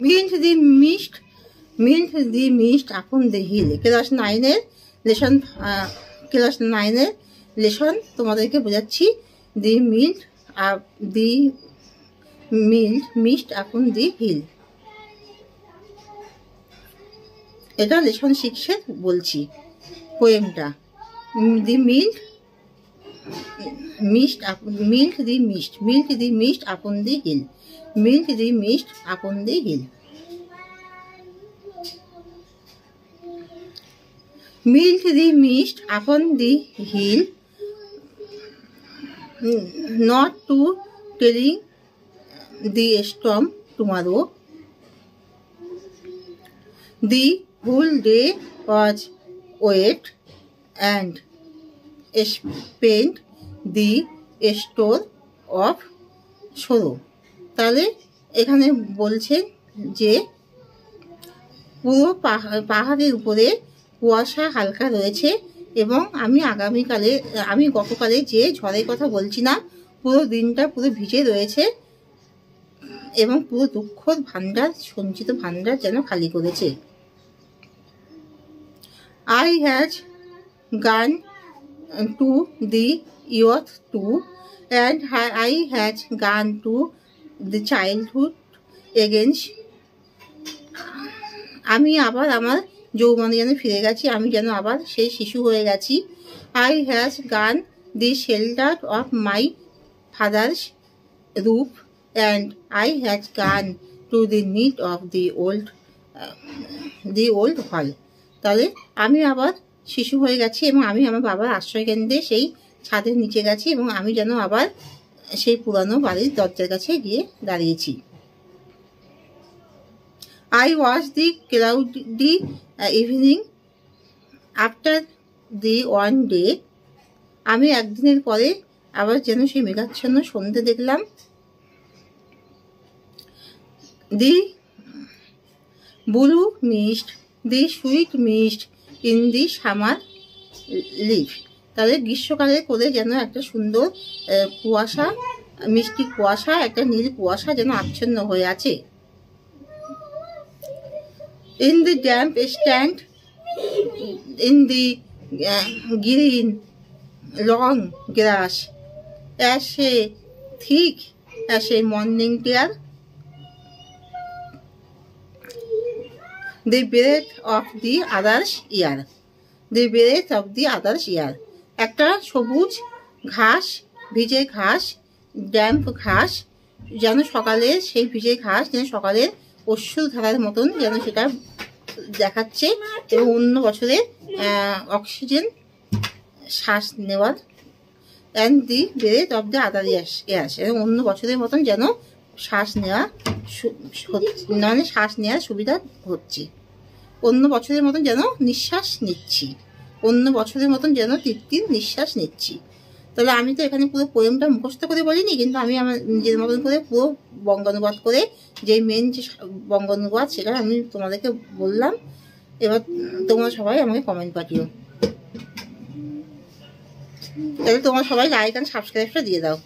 mint the mist upon the hill। Class 9-এর lesson তোমাদেরকে বোঝাচ্ছি। the mist upon the hill, এটা lesson 6-এর বলছি পোয়েমটা। the mist upon the mist upon the hill, melt the mist upon the hill, melt the mist upon the hill, not to telling the storm tomorrow, the whole day was wet and spent the store of sorrow। তাহলে এখানে বলছেন যে পুরো পাহাড়ের উপরে কুয়াশা হালকা রয়েছে এবং আমি গতকালে যে ঝড়ের কথা বলছি না, পুরো দিনটা পুরো ভিজে রয়েছে এবং পুরো দুঃখর ভান্ডার, সঞ্চিত ভান্ডার যেন খালি করেছে। I had gone to the youth too, and I had gone to the childhood against। আমি আবার আমার যৌবনে যেন ফিরে গেছি, আমি যেন আবার সেই শিশু হয়ে গেছি। I had gone the shelter of my father's roof, and I had gone to the need of the old hall। তাহলে আমি আবার শিশু হয়ে গেছি এবং আমি আমার বাবার আশ্রয় কেন্দ্রে সেই ছাদের নিচে গেছি এবং আমি যেন আবার সেই পুরানো বাড়ির দরজার কাছে গিয়ে দাঁড়িয়েছি। I was the cloudy evening after the one day। আমি একদিনের পরে আবার যেন সেই মেঘাচ্ছন্ন সন্ধ্যে দেখলাম। The blue mist, the sweet mist in the summer leaf। তাহলে গ্রীষ্মকালে করে যেন একটা সুন্দর কুয়াশা, মিষ্টি কুয়াশা, একটা নীল কুয়াশা যেন আচ্ছন্ন হয়ে আছে। In the damp stand in the green long grass, as a thick as a morning dew, the breath of the other's ear, the breath of the other's ear। একটা সবুজ ঘাস, ভিজে ঘাস, ড্যাম্প ঘাস যেন সকালে, সেই ভিজে ঘাস যেন সকালের অশ্রুধারার মতন যেন সেটা দেখাচ্ছে এবং অন্য বছরে অক্সিজেন শ্বাস নেওয়ার, and the breath of the other years, এবং অন্য বছরের মতন যেন শ্বাস নেওয়া, মানে শ্বাস নেওয়ার সুবিধা হচ্ছে, অন্য বছরের মতন যেন নিঃশ্বাস নিচ্ছি, অন্য বছরের মতন যেন তৃপ্তির নিঃশ্বাস নিচ্ছি। তাহলে আমি তো এখানে পুরো পোয়েমটা মুখস্থ করে বলিনি, কিন্তু আমি আমার নিজের মতন করে পুরো বঙ্গানুবাদ করে, যে মেন যে বঙ্গানুবাদ সেটা আমি তোমাদেরকে বললাম। এবার তোমরা সবাই আমাকে কমেন্ট পাঠিও। তাহলে তোমরা সবাই লাইক অ্যান্ড সাবস্ক্রাইবটা দিয়ে দাও।